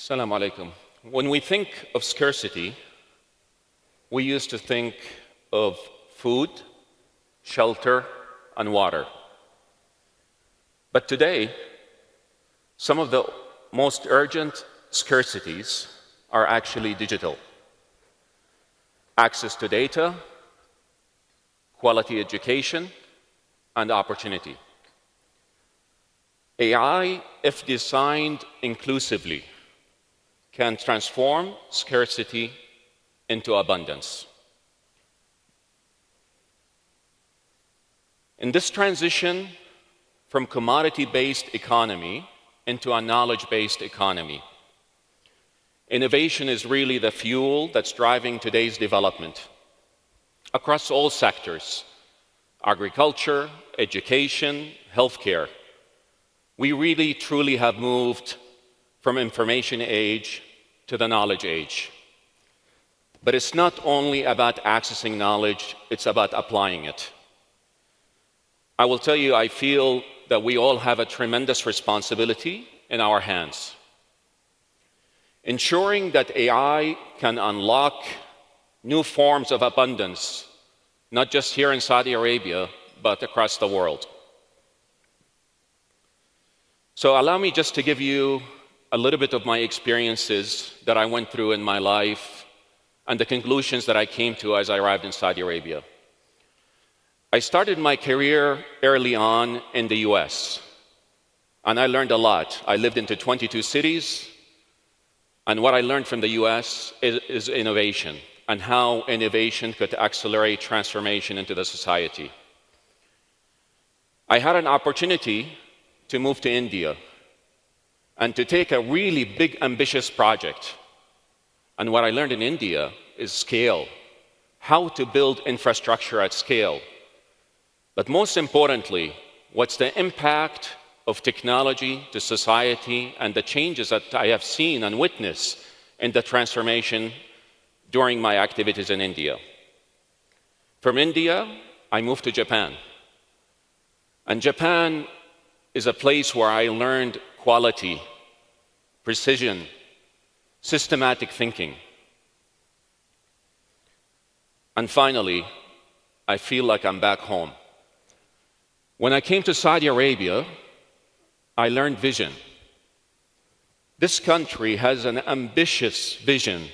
Assalamu alaikum. When we think of scarcity, we used to think of food, shelter, and water. But today, some of the most urgent scarcities are actually digital. Access to data, quality education, and opportunity. AI, if designed inclusively, can transform scarcity into abundance. In this transition from commodity-based economy into a knowledge-based economy, innovation is really the fuel that's driving today's development across all sectors: agriculture, education, healthcare. We really, truly have moved from information age to the knowledge age. But it's not only about accessing knowledge, it's about applying it. I will tell you, I feel that we all have a tremendous responsibility in our hands. Ensuring that AI can unlock new forms of abundance, not just here in Saudi Arabia, but across the world. So allow me just to give you a little bit of my experiences that I went through in my life and the conclusions that I came to as I arrived in Saudi Arabia. I started my career early on in the US, and I learned a lot. I lived into 22 cities, and what I learned from the US is innovation and how innovation could accelerate transformation into the society. I had an opportunity to move to India and to take a really big, ambitious project. And what I learned in India is scale, how to build infrastructure at scale. But most importantly, what's the impact of technology to society and the changes that I have seen and witnessed in the transformation during my activities in India. From India, I moved to Japan. And Japan is a place where I learned quality, precision, systematic thinking. And finally, I feel like I'm back home. When I came to Saudi Arabia, I learned vision. This country has an ambitious vision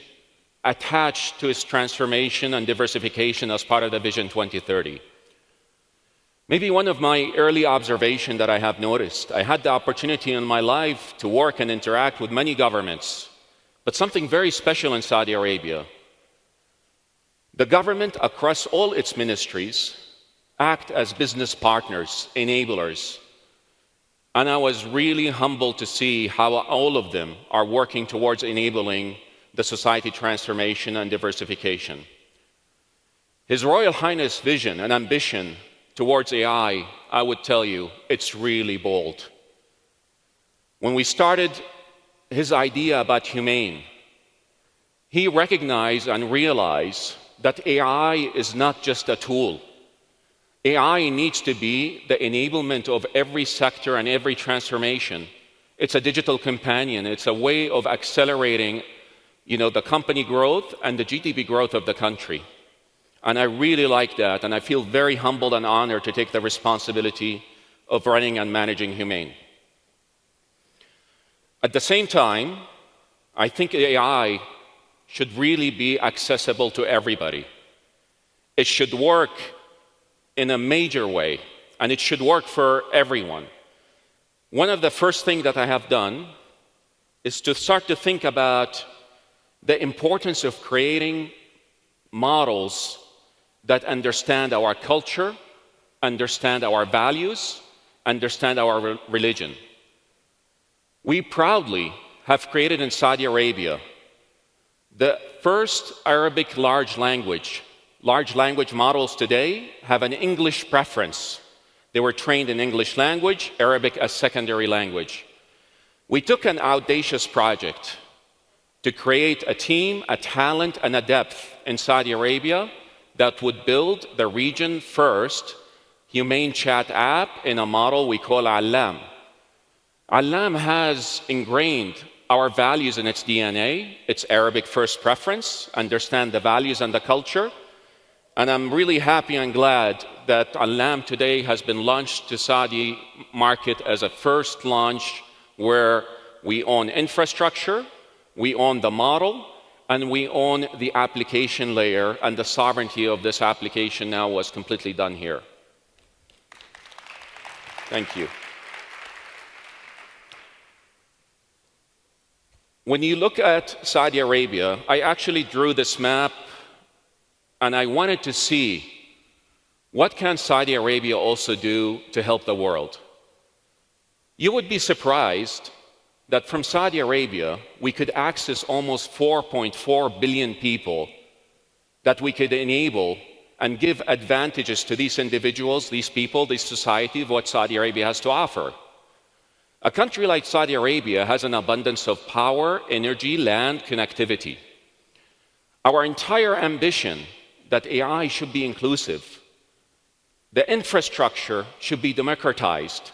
attached to its transformation and diversification as part of the Vision 2030. Maybe one of my early observations that I have noticed, I had the opportunity in my life to work and interact with many governments, but something very special in Saudi Arabia. The government across all its ministries act as business partners, enablers. And I was really humbled to see how all of them are working towards enabling the society transformation and diversification. His Royal Highness' vision and ambition towards AI, I would tell you, it's really bold. When we started his idea about humane, he recognized and realized that AI is not just a tool. AI needs to be the enablement of every sector and every transformation. It's a digital companion. It's a way of accelerating, the company growth and the GDP growth of the country. And I really like that, and I feel very humbled and honored to take the responsibility of running and managing Humane. At the same time, I think AI should really be accessible to everybody. It should work in a major way, and it should work for everyone. One of the first things that I have done is to start to think about the importance of creating models that understand our culture, understand our values, understand our religion. We proudly have created in Saudi Arabia the first Arabic large language. Large language models today have an English preference. They were trained in English language, Arabic as secondary language. We took an audacious project to create a team, a talent, and a depth in Saudi Arabia that would build the region first humane chat app in a model we call Allam. Allam has ingrained our values in its DNA, its Arabic first preference, understand the values and the culture. And I'm really happy and glad that Alam today has been launched to Saudi market as a first launch where we own infrastructure, we own the model, and we own the application layer, and the sovereignty of this application now was completely done here. Thank you. When you look at Saudi Arabia, I actually drew this map and I wanted to see what can Saudi Arabia also do to help the world. You would be surprised that from Saudi Arabia, we could access almost 4.4 billion people that we could enable and give advantages to these individuals, these people, this society of what Saudi Arabia has to offer. A country like Saudi Arabia has an abundance of power, energy, land, connectivity. Our entire ambition that AI should be inclusive, the infrastructure should be democratized.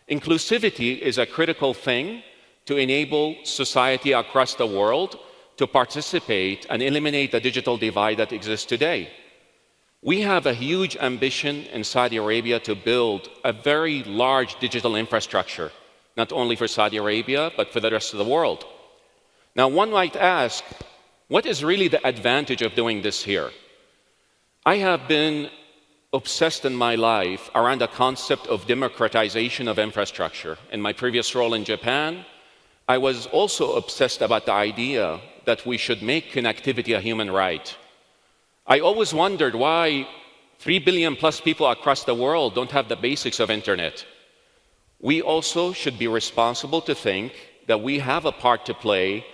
Inclusivity is a critical thing to enable society across the world to participate and eliminate the digital divide that exists today. We have a huge ambition in Saudi Arabia to build a very large digital infrastructure, not only for Saudi Arabia, but for the rest of the world. Now, one might ask, what is really the advantage of doing this here? I have been obsessed in my life around the concept of democratization of infrastructure. In my previous role in Japan, I was also obsessed about the idea that we should make connectivity a human right. I always wondered why 3 billion plus people across the world don't have the basics of internet. We also should be responsible to think that we have a part to play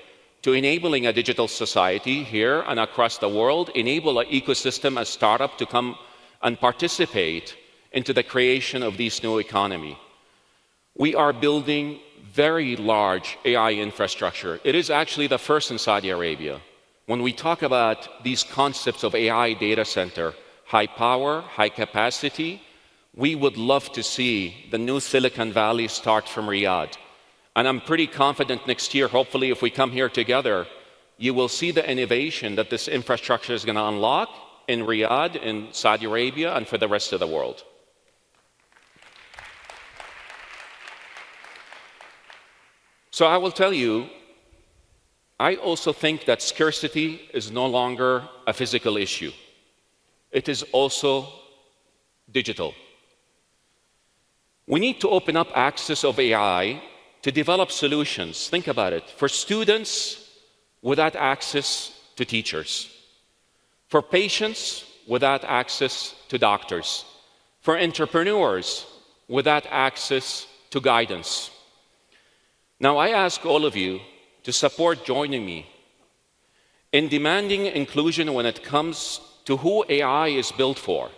to enabling a digital society here and across the world, enable an ecosystem, a startup to come and participate into the creation of this new economy. We are building very large AI infrastructure. It is actually the first in Saudi Arabia. When we talk about these concepts of AI data center, high power, high capacity, we would love to see the new Silicon Valley start from Riyadh. And I'm pretty confident next year, hopefully, if we come here together, you will see the innovation that this infrastructure is going to unlock in Riyadh, in Saudi Arabia, and for the rest of the world. So I will tell you, I also think that scarcity is no longer a physical issue. It is also digital. We need to open up access of AI to develop solutions. Think about it. For students without access to teachers. For patients without access to doctors. For entrepreneurs without access to guidance. Now, I ask all of you to support joining me in demanding inclusion when it comes to who AI is built for.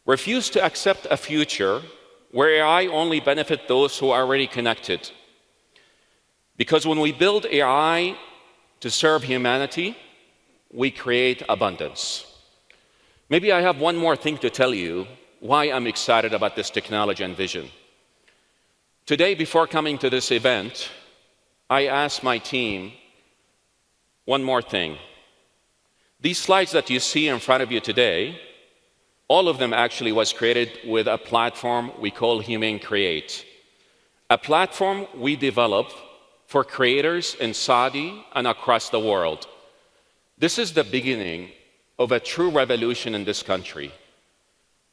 Refuse to accept a future where AI only benefits those who are already connected. Because when we build AI to serve humanity, we create abundance. Maybe I have one more thing to tell you why I'm excited about this technology and vision. Today, before coming to this event, I asked my team one more thing. These slides that you see in front of you today, all of them actually was created with a platform we call Humane Create. A platform we develop for creators in Saudi and across the world. This is the beginning of a true revolution in this country.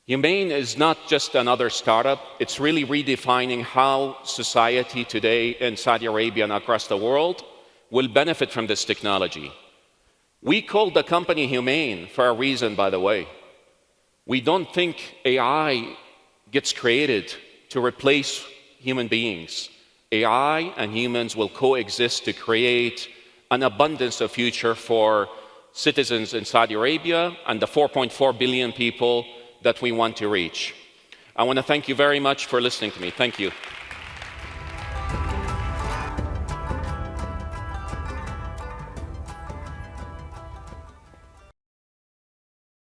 Humane is not just another startup, it's really redefining how society today in Saudi Arabia and across the world will benefit from this technology. We called the company Humane for a reason, by the way. We don't think AI gets created to replace human beings. AI and humans will coexist to create an abundance of future for citizens in Saudi Arabia and the 4.4 billion people that we want to reach. I want to thank you very much for listening to me. Thank you.